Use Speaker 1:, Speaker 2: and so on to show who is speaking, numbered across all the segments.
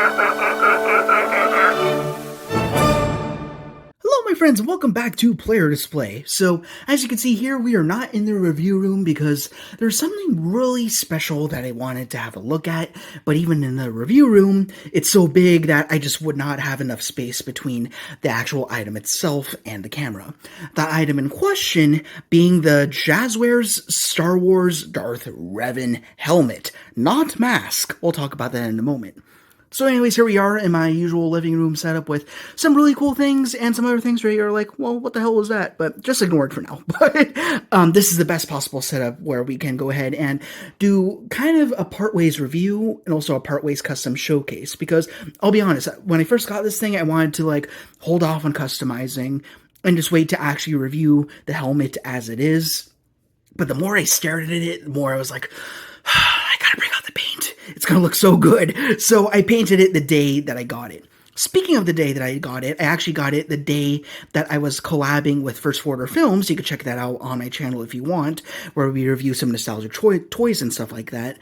Speaker 1: Hello my friends and welcome back to Player Display. So as you can see here, we are not in the review room because there's something really special that I wanted to have a look at, but even in the review room, it's so big that I just would not have enough space between the actual item itself and the camera. The item in question being the Jazwares Star Wars Darth Revan helmet, not mask. We'll talk about that in a moment. So anyways, here we are in my usual living room setup with some really cool things and some other things where you're like, well, what the hell was that? But just ignore it for now. But this is the best possible setup where we can go ahead and do kind of a partways review and also a partways custom showcase. Because I'll be honest, when I first got this thing, I wanted to like hold off on customizing and just wait to actually review the helmet as it is. But the more I stared at it, the more I was like, I gotta bring out the paint. It's gonna look so good. So I painted it the day that I got it. Speaking of the day that I got it, I actually got it the day that I was collabing with First Order Films. You can check that out on my channel if you want, where we review some nostalgic toys and stuff like that.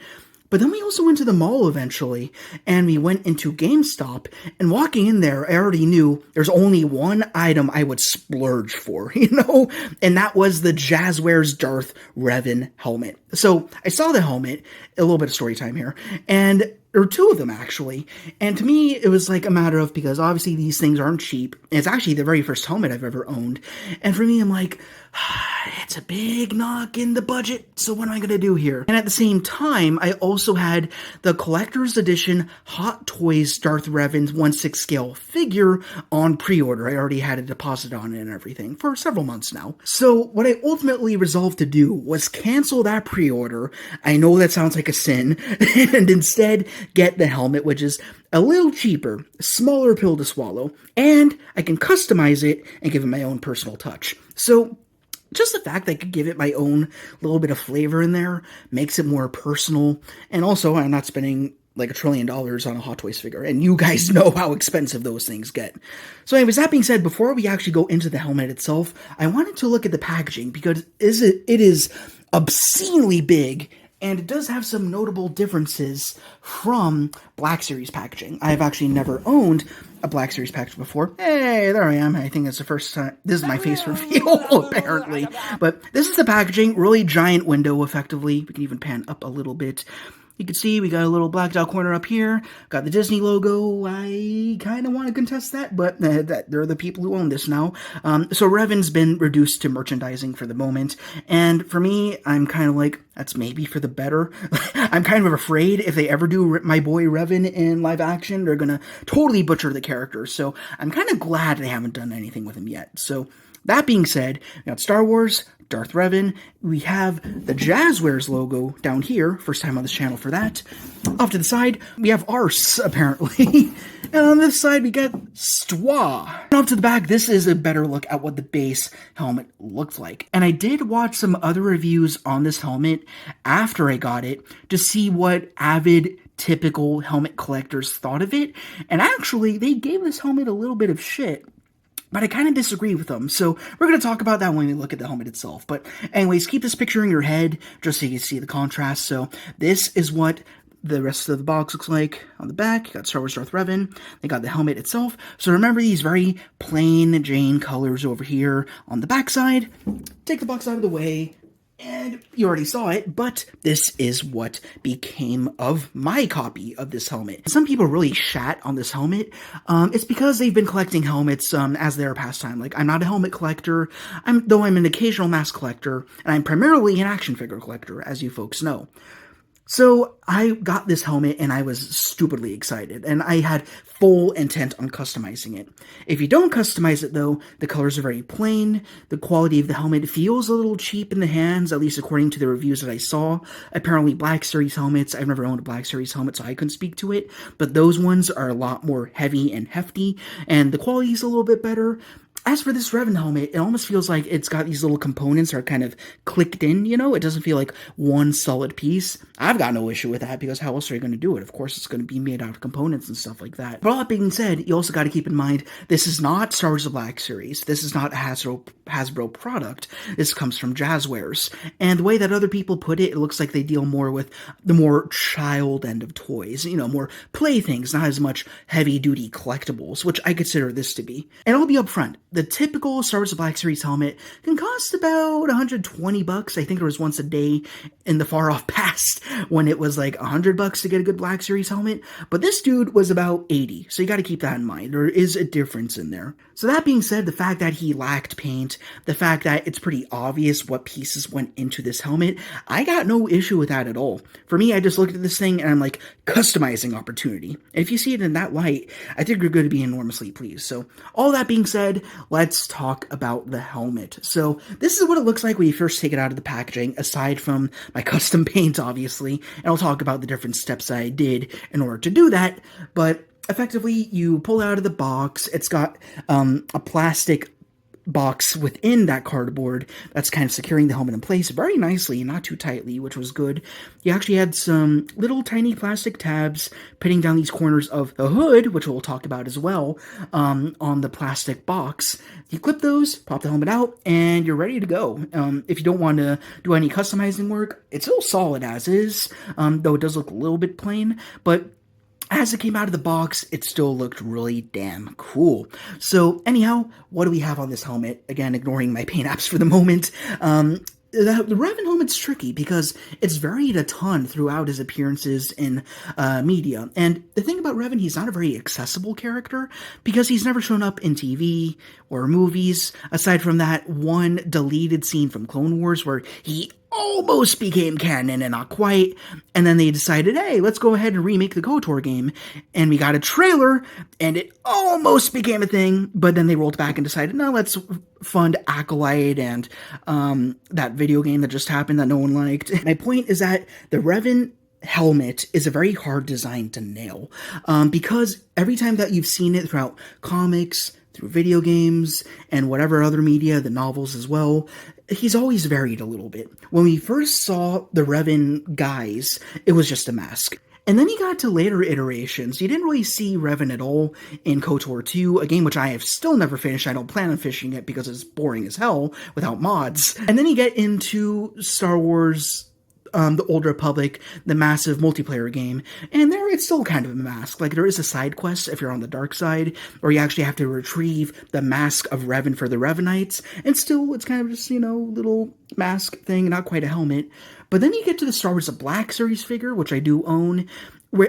Speaker 1: But then we also went to the mall eventually, and we went into GameStop, and walking in there, I already knew there's only one item I would splurge for, you know? And that was the Jazwares Darth Revan helmet. So I saw the helmet, a little bit of story time here, and there were two of them actually. And to me, it was like a matter of, because obviously these things aren't cheap, and it's actually the very first helmet I've ever owned. And for me, I'm like, it's a big knock in the budget, so what am I gonna do here? And at the same time, I also had the collector's edition Hot Toys Darth Revan's 1/6 scale figure on pre-order. I already had a deposit on it and everything for several months now. So what I ultimately resolved to do was cancel that pre-order. I know that sounds like a sin, and instead get the helmet, which is a little cheaper, a smaller pill to swallow, and I can customize it and give it my own personal touch. So just the fact that I could give it my own little bit of flavor in there makes it more personal. And also, I'm not spending like $1 trillion on a Hot Toys figure. And you guys know how expensive those things get. So anyways, that being said, before we actually go into the helmet itself, I wanted to look at the packaging because it is obscenely big. And it does have some notable differences from Black Series packaging. I have actually never owned a Black Series package before. Hey, there I am. I think it's the first time. This is my face reveal, apparently. But this is the packaging. Really giant window, effectively. We can even pan up a little bit. You can see we got a little blacked out corner up here. Got the Disney logo. I kind of want to contest that, but they're the people who own this now. So Revan's been reduced to merchandising for the moment. And for me, I'm kind of like, that's maybe for the better. I'm kind of afraid if they ever do my boy Revan in live action, they're going to totally butcher the character. So I'm kind of glad they haven't done anything with him yet. So that being said, we got Star Wars, Darth Revan, we have the Jazwares logo down here, first time on this channel for that. Off to the side, we have Arse, apparently. And on this side, we got Stwa. And off to the back, this is a better look at what the base helmet looked like. And I did watch some other reviews on this helmet after I got it to see what avid typical helmet collectors thought of it. And actually, they gave this helmet a little bit of shit. But I kind of disagree with them, so we're going to talk about that when we look at the helmet itself. But anyways, keep this picture in your head just so you can see the contrast. So this is what the rest of the box looks like on the back. You got Star Wars Darth Revan. They got the helmet itself. So remember these very plain Jane colors over here on the back side. Take the box out of the way. And you already saw it, but this is what became of my copy of this helmet. Some people really shat on this helmet. It's because they've been collecting helmets as their pastime. Like, I'm not a helmet collector, though I'm an occasional mask collector, and I'm primarily an action figure collector, as you folks know. So I got this helmet and I was stupidly excited, and I had full intent on customizing it. If you don't customize it though, the colors are very plain, the quality of the helmet feels a little cheap in the hands, at least according to the reviews that I saw. Apparently Black Series helmets, I've never owned a Black Series helmet so I couldn't speak to it, but those ones are a lot more heavy and hefty, and the quality is a little bit better. As for this Revan helmet, it almost feels like it's got these little components that are kind of clicked in, you know? It doesn't feel like one solid piece. I've got no issue with that because how else are you going to do it? Of course, it's going to be made out of components and stuff like that. But all that being said, you also got to keep in mind this is not Star Wars The Black Series. This is not a Hasbro product. This comes from Jazwares. And the way that other people put it, it looks like they deal more with the more child end of toys, you know, more playthings, not as much heavy-duty collectibles, which I consider this to be. And I'll be upfront. The typical Star Wars The Black Series helmet can cost about $120. I think there was once a day in the far-off past when it was like $100 to get a good Black Series helmet, but this dude was about $80, so you gotta keep that in mind. There is a difference in there. So that being said, the fact that he lacked paint, the fact that it's pretty obvious what pieces went into this helmet, I got no issue with that at all. For me, I just looked at this thing and I'm like, customizing opportunity. And if you see it in that light, I think you're going to be enormously pleased. So all that being said, let's talk about the helmet. So this is what it looks like when you first take it out of the packaging, aside from my custom paint, obviously. And I'll talk about the different steps I did in order to do that. But effectively, you pull it out of the box. It's got a plastic box within that cardboard that's kind of securing the helmet in place very nicely, not too tightly, which was good. You actually had some little tiny plastic tabs pinning down these corners of the hood, which we'll talk about as well, on the plastic box. You clip those, pop the helmet out, and you're ready to go. If you don't want to do any customizing work, it's still solid as is, though it does look a little bit plain, but as it came out of the box, it still looked really damn cool. So anyhow, what do we have on this helmet? Again, ignoring my paint apps for the moment. The Revan helmet's tricky because it's varied a ton throughout his appearances in media. And the thing about Revan, he's not a very accessible character because he's never shown up in TV or movies, aside from that one deleted scene from Clone Wars where he almost became canon and not quite, and then they decided, hey, let's go ahead and remake the KOTOR game, and we got a trailer, and it almost became a thing, but then they rolled back and decided, no, let's fund Acolyte and that video game that just happened that no one liked. My point is that the Revan helmet is a very hard design to nail, because every time that you've seen it throughout comics, through video games, and whatever other media, the novels as well, he's always varied a little bit. When we first saw the Revan guys, it was just a mask. And then you got to later iterations. You didn't really see Revan at all in KOTOR 2, a game which I have still never finished. I don't plan on finishing it because it's boring as hell without mods. And then you get into Star Wars the Old Republic, the massive multiplayer game, and there it's still kind of a mask. Like, there is a side quest if you're on the dark side, or you actually have to retrieve the mask of Revan for the Revanites, and still it's kind of just, you know, little mask thing, not quite a helmet. But then you get to the Star Wars The Black Series figure, which I do own,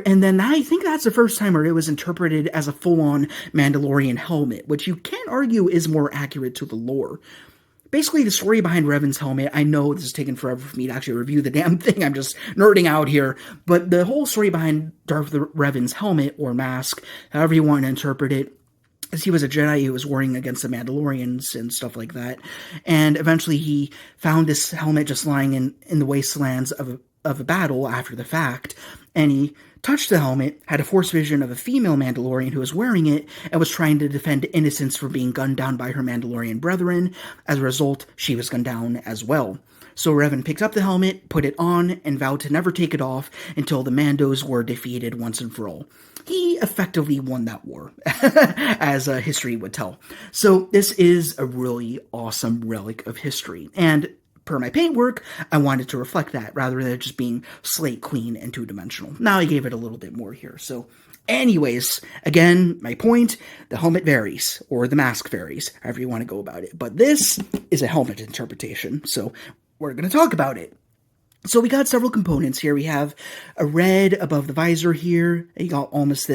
Speaker 1: and then I think that's the first time where it was interpreted as a full-on Mandalorian helmet, which you can argue is more accurate to the lore. Basically, the story behind Revan's helmet, I know this is taking forever for me to actually review the damn thing, I'm just nerding out here, but the whole story behind Darth Revan's helmet, or mask, however you want to interpret it, is he was a Jedi who was warring against the Mandalorians and stuff like that, and eventually he found this helmet just lying in the wastelands of a battle after the fact, and he touched the helmet, had a force vision of a female Mandalorian who was wearing it, and was trying to defend innocence from being gunned down by her Mandalorian brethren. As a result, she was gunned down as well. So Revan picked up the helmet, put it on, and vowed to never take it off until the Mandos were defeated once and for all. He effectively won that war, as history would tell. So this is a really awesome relic of history, and per my paintwork, I wanted to reflect that rather than just being slate clean and two-dimensional. Now I gave it a little bit more here. So anyways, again, my point, the helmet varies, or the mask varies, however you want to go about it. But this is a helmet interpretation, so we're going to talk about it. So we got several components here. We have a red above the visor here. You got almost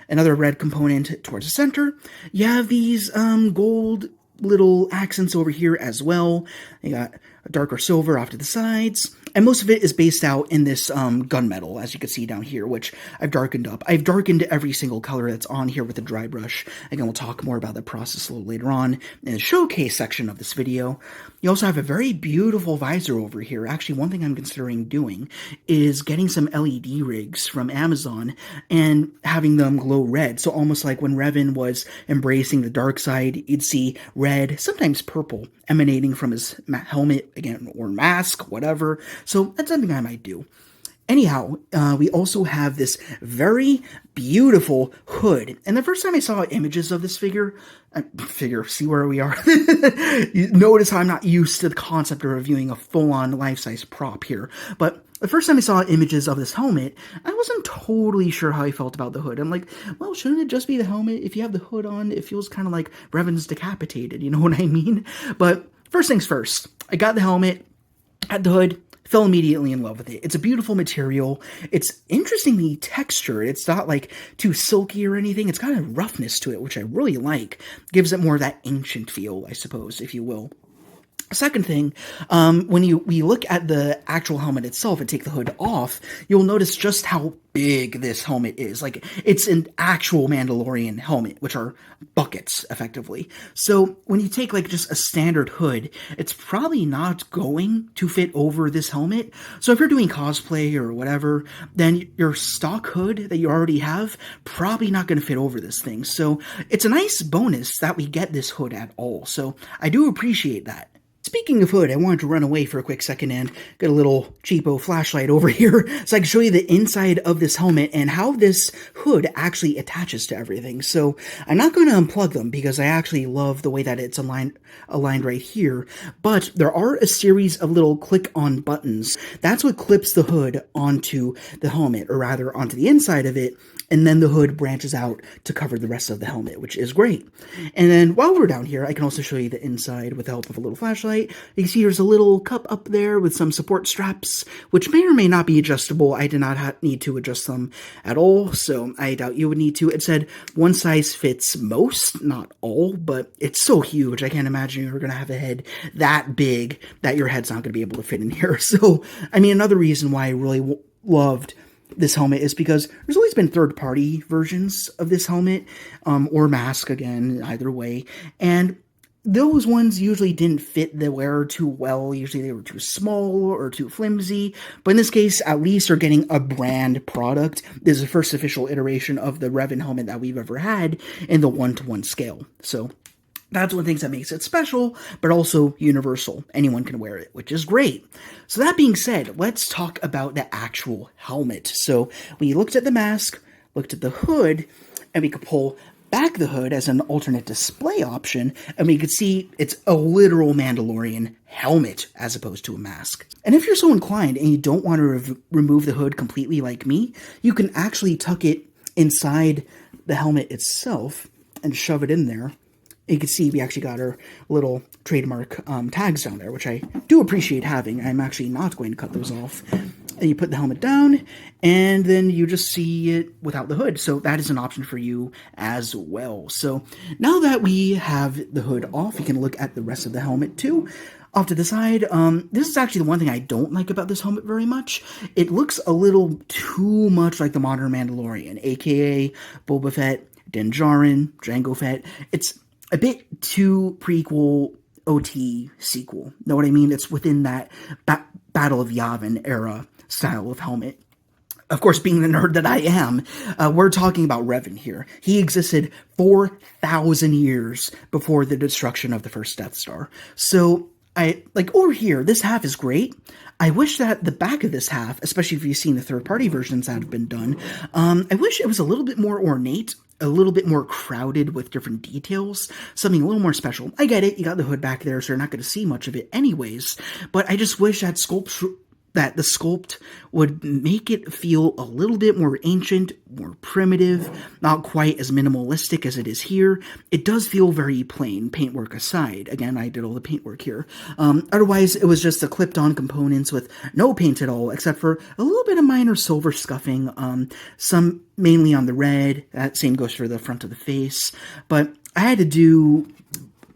Speaker 1: another red component towards the center. You have these gold little accents over here as well. You got a darker silver off to the sides. And most of it is based out in this gunmetal, as you can see down here, which I've darkened up. I've darkened every single color that's on here with a dry brush. Again, we'll talk more about the process a little later on in the showcase section of this video. You also have a very beautiful visor over here. Actually, one thing I'm considering doing is getting some LED rigs from Amazon and having them glow red. So almost like when Revan was embracing the dark side, you'd see red, sometimes purple, emanating from his helmet, again, or mask, whatever. So that's something I might do. Anyhow, we also have this very beautiful hood. And the first time I saw images of this figure, see where we are? You notice how I'm not used to the concept of reviewing a full-on life-size prop here. But the first time I saw images of this helmet, I wasn't totally sure how I felt about the hood. I'm like, well, shouldn't it just be the helmet? If you have the hood on, it feels kind of like Revan's decapitated, you know what I mean? But first things first, I got the helmet, had the hood, fell immediately in love with it. It's a beautiful material. It's interestingly textured. It's not like too silky or anything. It's got a roughness to it, which I really like. Gives it more of that ancient feel, I suppose, if you will. Second thing, when we look at the actual helmet itself and take the hood off, you'll notice just how big this helmet is. Like, it's an actual Mandalorian helmet, which are buckets, effectively. So when you take, like, just a standard hood, it's probably not going to fit over this helmet. So if you're doing cosplay or whatever, then your stock hood that you already have, probably not going to fit over this thing. So it's a nice bonus that we get this hood at all. So I do appreciate that. Speaking of hood, I wanted to run away for a quick second and get a little cheapo flashlight over here so I can show you the inside of this helmet and how this hood actually attaches to everything. So I'm not going to unplug them because I actually love the way that it's aligned right here, but there are a series of little click-on buttons. That's what clips the hood onto the helmet, or rather onto the inside of it, and then the hood branches out to cover the rest of the helmet, which is great. And then while we're down here, I can also show you the inside with the help of a little flashlight. You can see there's a little cup up there with some support straps, which may or may not be adjustable. I did not need to adjust them at all, so I doubt you would need to. It said one size fits most, not all, but it's so huge. I can't imagine you're going to have a head that big that your head's not going to be able to fit in here. So, I mean, another reason why I really loved this helmet is because there's always been third-party versions of this helmet, or mask, again, either way, and those ones usually didn't fit the wearer too well. Usually they were too small or too flimsy, but in this case, at least they're getting a brand product. This is the first official iteration of the Revan helmet that we've ever had in the 1-to-1 scale, so that's one of the things that makes it special, but also universal. Anyone can wear it, which is great. So that being said, let's talk about the actual helmet. So we looked at the mask, looked at the hood, and we could pull back the hood as an alternate display option, and we could see it's a literal Mandalorian helmet as opposed to a mask. And if you're so inclined and you don't want to remove the hood completely like me, you can actually tuck it inside the helmet itself and shove it in there. You can see we actually got our little trademark tags down there, which I do appreciate having. I'm actually not going to cut those off. And you put the helmet down, and then you just see it without the hood. So that is an option for you as well. So now that we have the hood off, we can look at the rest of the helmet too. Off to the side, this is actually the one thing I don't like about this helmet very much. It looks a little too much like the modern Mandalorian, aka Boba Fett, Din Djarin, Jango Fett. It's a bit too prequel OT sequel. Know what I mean? It's within that Battle of Yavin era style of helmet. Of course, being the nerd that I am, we're talking about Revan here. He existed 4,000 years before the destruction of the first Death Star. So, over here, this half is great. I wish that the back of this half, especially if you've seen the third-party versions that have been done, I wish it was a little bit more ornate, a little bit more crowded with different details, something a little more special. I get it, you got the hood back there, so you're not going to see much of it anyways, but I just wish that the sculpt would make it feel a little bit more ancient, more primitive, not quite as minimalistic as it is here. It does feel very plain, paintwork aside. Again, I did all the paintwork here. Otherwise, it was just the clipped-on components with no paint at all, except for a little bit of minor silver scuffing, some mainly on the red. That same goes for the front of the face. But I had to do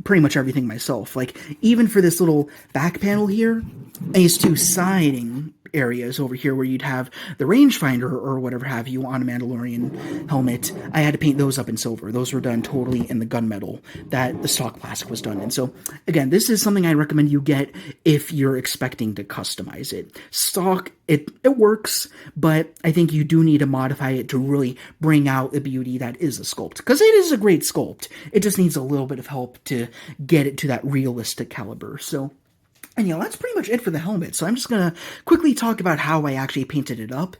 Speaker 1: pretty much everything myself. Like, even for this little back panel here, these two siding areas over here where you'd have the rangefinder or whatever have you on a Mandalorian helmet, I had to paint those up in silver. Those were done totally in the gunmetal that the stock plastic was done in. So again, this is something I recommend you get if you're expecting to customize it. Stock, it works, but I think you do need to modify it to really bring out the beauty that is a sculpt, because it is a great sculpt. It just needs a little bit of help to get it to that realistic caliber. So and that's pretty much it for the helmet. So I'm just going to quickly talk about how I actually painted it up.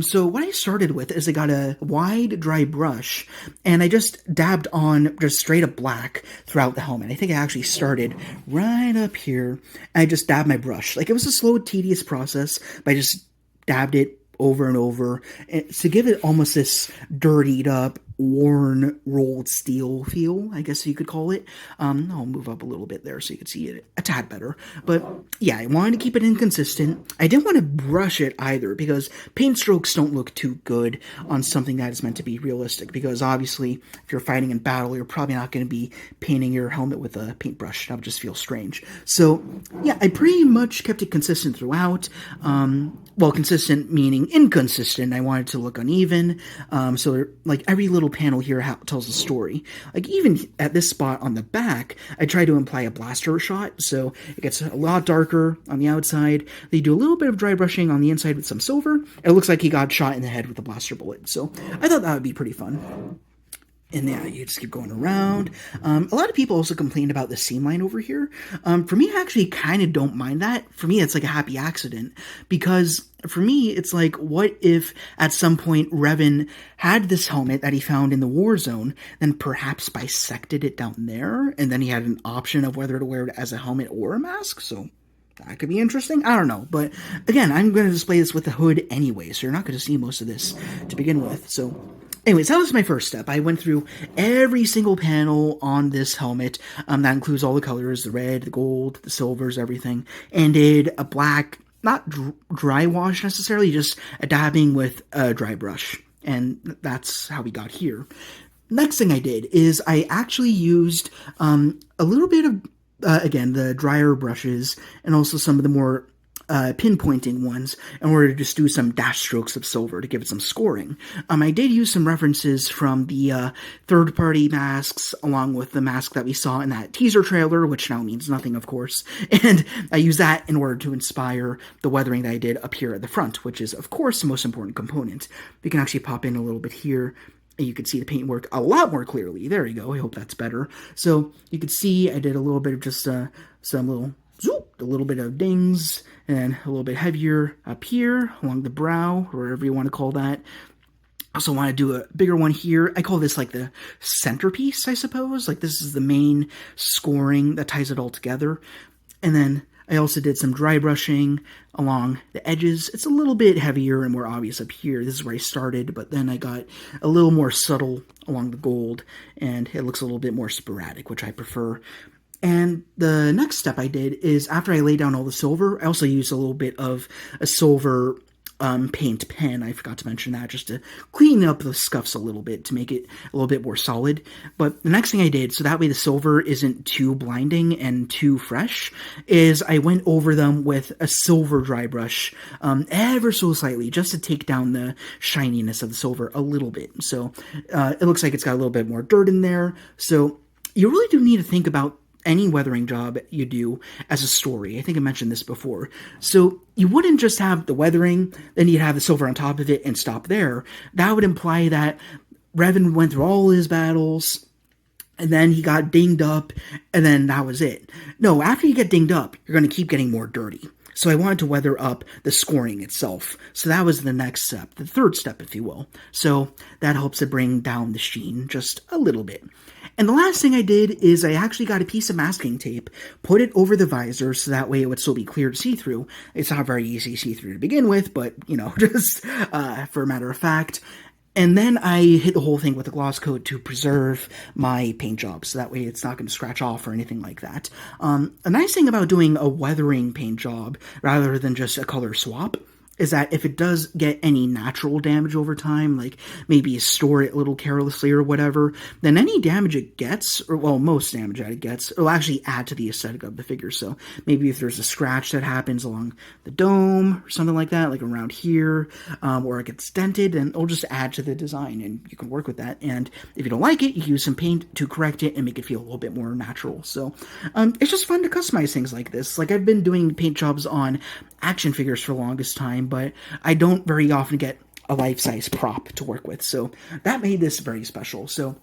Speaker 1: So what I started with is I got a wide, dry brush, and I just dabbed on just straight up black throughout the helmet. I think I actually started right up here, and I just dabbed my brush. Like, it was a slow, tedious process, but I just dabbed it over and over to give it almost this dirtied up, worn, rolled steel feel, I guess you could call it. I'll move up a little bit there so you can see it a tad better. But yeah, I wanted to keep it inconsistent. I didn't want to brush it either, because paint strokes don't look too good on something that is meant to be realistic, because obviously if you're fighting in battle, you're probably not going to be painting your helmet with a paintbrush. That would just feel strange. So yeah, I pretty much kept it consistent throughout. Well, consistent meaning inconsistent. I wanted to look uneven. So like every little panel here tells a story. Like, even at this spot on the back, I try to imply a blaster shot, so it gets a lot darker on the outside. They do a little bit of dry brushing on the inside with some silver. It looks like he got shot in the head with a blaster bullet, so I thought that would be pretty fun. And yeah, you just keep going around. A lot of people also complained about the seam line over here. For me, I actually kind of don't mind that. For me, it's like a happy accident, because for me, it's like, what if at some point Revan had this helmet that he found in the war zone, then perhaps bisected it down there, and then he had an option of whether to wear it as a helmet or a mask? So that could be interesting. I don't know. But again, I'm going to display this with the hood anyway, so you're not going to see most of this to begin with. So anyways, that was my first step. I went through every single panel on this helmet. That includes all the colors, the red, the gold, the silvers, everything. And did a black, not dry wash necessarily, just a dabbing with a dry brush. And that's how we got here. Next thing I did is I actually used a little bit of, again, the drier brushes and also some of the more pinpointing ones in order to just do some dash strokes of silver to give it some scoring. I did use some references from the third-party masks, along with the mask that we saw in that teaser trailer, which now means nothing, of course, and I used that in order to inspire the weathering that I did up here at the front, which is, of course, the most important component. We can actually pop in a little bit here, and you can see the paintwork a lot more clearly. There you go. I hope that's better. So you can see I did a little bit of just some little zoop, a little bit of dings, and a little bit heavier up here along the brow, or whatever you want to call that. I also want to do a bigger one here. I call this like the centerpiece, I suppose. Like, this is the main scoring that ties it all together. And then I also did some dry brushing along the edges. It's a little bit heavier and more obvious up here. This is where I started, but then I got a little more subtle along the gold, and it looks a little bit more sporadic, which I prefer. And the next step I did is, after I laid down all the silver, I also used a little bit of a silver paint pen. I forgot to mention that, just to clean up the scuffs a little bit to make it a little bit more solid. But the next thing I did, so that way the silver isn't too blinding and too fresh, is I went over them with a silver dry brush ever so slightly, just to take down the shininess of the silver a little bit. So it looks like it's got a little bit more dirt in there. So you really do need to think about any weathering job you do as a story. I think I mentioned this before. So you wouldn't just have the weathering, then you'd have the silver on top of it and stop there. That would imply that Revan went through all his battles, and then he got dinged up, and then that was it. No, after you get dinged up, you're going to keep getting more dirty. So I wanted to weather up the scoring itself. So that was the next step, the third step, if you will. So that helps to bring down the sheen just a little bit. And the last thing I did is I actually got a piece of masking tape, put it over the visor so that way it would still be clear to see through. It's not very easy to see through to begin with, but, just for a matter of fact. And then I hit the whole thing with a gloss coat to preserve my paint job, so that way it's not going to scratch off or anything like that. A nice thing about doing a weathering paint job rather than just a color swap is that if it does get any natural damage over time, like maybe you store it a little carelessly or whatever, then any damage it gets, or well, most damage that it gets, it'll actually add to the aesthetic of the figure. So maybe if there's a scratch that happens along the dome or something like that, like around here, or it gets dented, then it'll just add to the design, and you can work with that. And if you don't like it, you can use some paint to correct it and make it feel a little bit more natural. So it's just fun to customize things like this. Like, I've been doing paint jobs on action figures for the longest time, but I don't very often get a life-size prop to work with, so that made this very special. So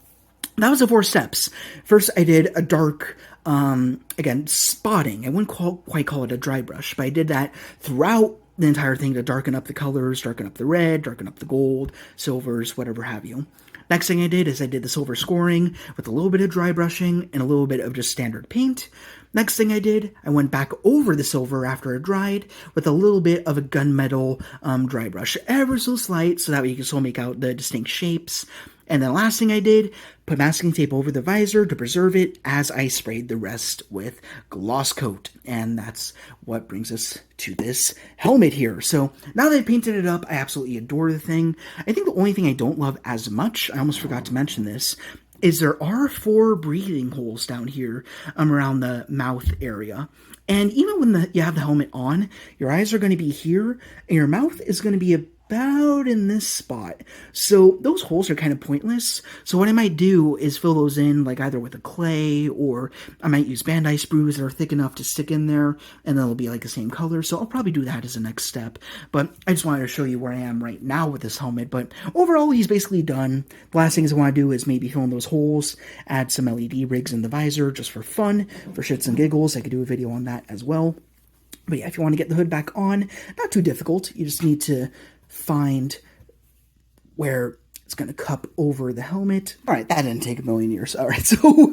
Speaker 1: that was the 4 steps. First, I did a dark, again, spotting. I wouldn't quite call it a dry brush, but I did that throughout the entire thing to darken up the colors, darken up the red, darken up the gold, silvers, whatever have you. Next thing I did is I did the silver scoring with a little bit of dry brushing and a little bit of just standard paint. Next thing I did, I went back over the silver after it dried with a little bit of a gunmetal dry brush, ever so slight, so that way you can still make out the distinct shapes. And then last thing I did, put masking tape over the visor to preserve it as I sprayed the rest with gloss coat. And that's what brings us to this helmet here. So now that I painted it up, I absolutely adore the thing. I think the only thing I don't love as much, I almost forgot to mention this, is there are 4 breathing holes down here around the mouth area. And even when you have the helmet on, your eyes are going to be here, and your mouth is going to be about in this spot. So those holes are kind of pointless. So what I might do is fill those in, like either with a clay, or I might use Bandai sprues that are thick enough to stick in there, and then it'll be like the same color. So I'll probably do that as a next step. But I just wanted to show you where I am right now with this helmet. But overall, he's basically done. The last things I want to do is maybe fill in those holes, add some LED rigs in the visor just for fun, for shits and giggles. I could do a video on that as well. But yeah, if you want to get the hood back on, not too difficult. You just need to find where it's going to cup over the helmet. All right, that didn't take a million years. All right, so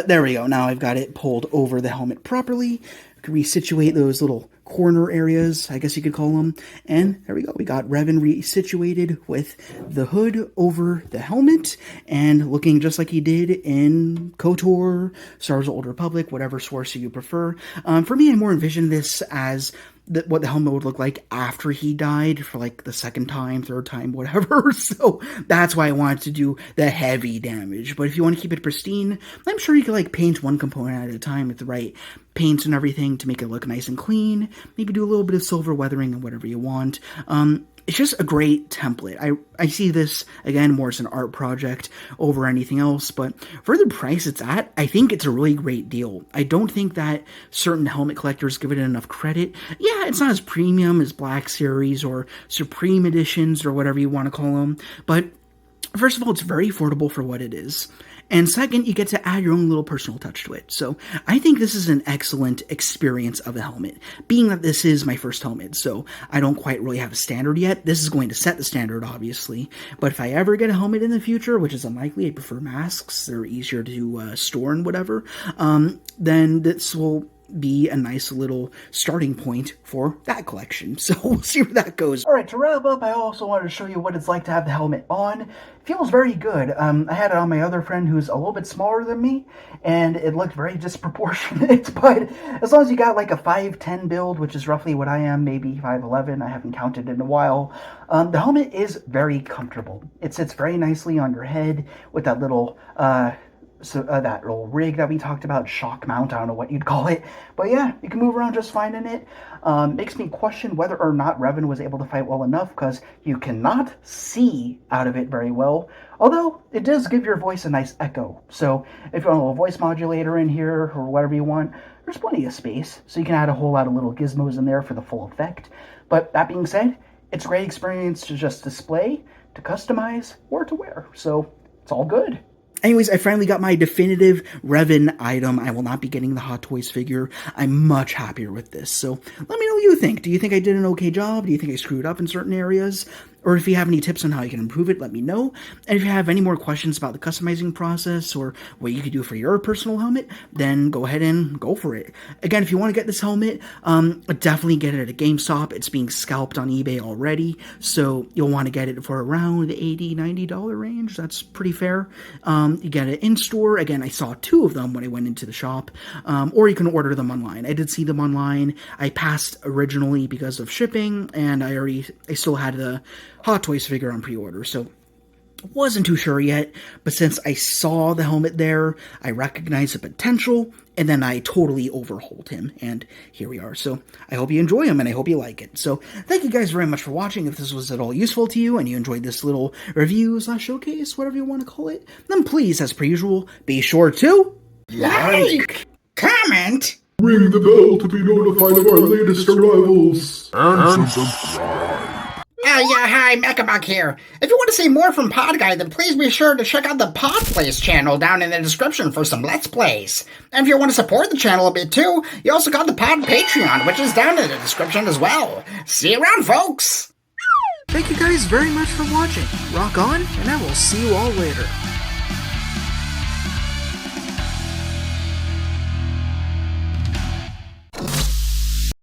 Speaker 1: there we go. Now I've got it pulled over the helmet properly. Resituate those little corner areas, I guess you could call them. And there we go. We got Revan resituated with the hood over the helmet and looking just like he did in KOTOR, Star Wars: The Old Republic, whatever source you prefer. For me, I more envisioned this as what the helmet would look like after he died for like the second time, third time, whatever. So that's why I wanted to do the heavy damage. But if you want to keep it pristine, I'm sure you could like paint one component at a time with the right paints and everything to make it look nice and clean. Maybe do a little bit of silver weathering and whatever you want. It's just a great template. I see this, again, more as an art project over anything else, but for the price it's at, I think it's a really great deal. I don't think that certain helmet collectors give it enough credit. Yeah, it's not as premium as Black Series or Supreme Editions or whatever you want to call them, but first of all, it's very affordable for what it is. And second, you get to add your own little personal touch to it. So I think this is an excellent experience of a helmet. Being that this is my first helmet, so I don't quite really have a standard yet. This is going to set the standard, obviously. But if I ever get a helmet in the future, which is unlikely, I prefer masks. They're easier to store and whatever. Then this will be a nice little starting point for that collection. So we'll see where that goes. All right, to wrap up, I also wanted to show you what it's like to have the helmet on. It feels very good. I had it on my other friend who's a little bit smaller than me, and it looked very disproportionate. But as long as you got like a 5'10" build, which is roughly what I am, maybe 5'11", I haven't counted in a while, the helmet is very comfortable. It sits very nicely on your head with that little that little rig that we talked about, shock mount, I don't know what you'd call it. But yeah, you can move around just fine in it. Makes me question whether or not Revan was able to fight well enough, because you cannot see out of it very well. Although, it does give your voice a nice echo. So, if you want a little voice modulator in here, or whatever you want, there's plenty of space. So you can add a whole lot of little gizmos in there for the full effect. But that being said, it's a great experience to just display, to customize, or to wear. So, it's all good. Anyways, I finally got my definitive Revan item. I will not be getting the Hot Toys figure. I'm much happier with this. So let me know what you think. Do you think I did an okay job? Do you think I screwed up in certain areas? or if you have any tips on how you can improve it, let me know. And if you have any more questions about the customizing process or what you could do for your personal helmet, then go ahead and go for it. Again, if you want to get this helmet, definitely get it at a GameStop. It's being scalped on eBay already, so you'll want to get it for around the $80-$90 range. That's pretty fair. You get it in store. Again, I saw 2 of them when I went into the shop, or you can order them online. I did see them online. I passed originally because of shipping, and I still had the Hot Toys figure on pre-order, so wasn't too sure yet, but since I saw the helmet there, I recognized the potential, and then I totally overhauled him, and here we are. So I hope you enjoy him, and I hope you like it. So thank you guys very much for watching. If this was at all useful to you, and you enjoyed this little review / showcase, whatever you want to call it, then please, as per usual, be sure to
Speaker 2: like, comment,
Speaker 3: ring the bell to be notified of our latest arrivals, and subscribe.
Speaker 2: Yeah, hi, Mechabug here. If you want to see more from Pod Guy, then please be sure to check out the Pod Plays channel down in the description for some Let's Plays. And if you want to support the channel a bit too, you also got the Pod Patreon, which is down in the description as well. See you around, folks!
Speaker 1: Thank you guys very much for watching. Rock on, and I will see you all later.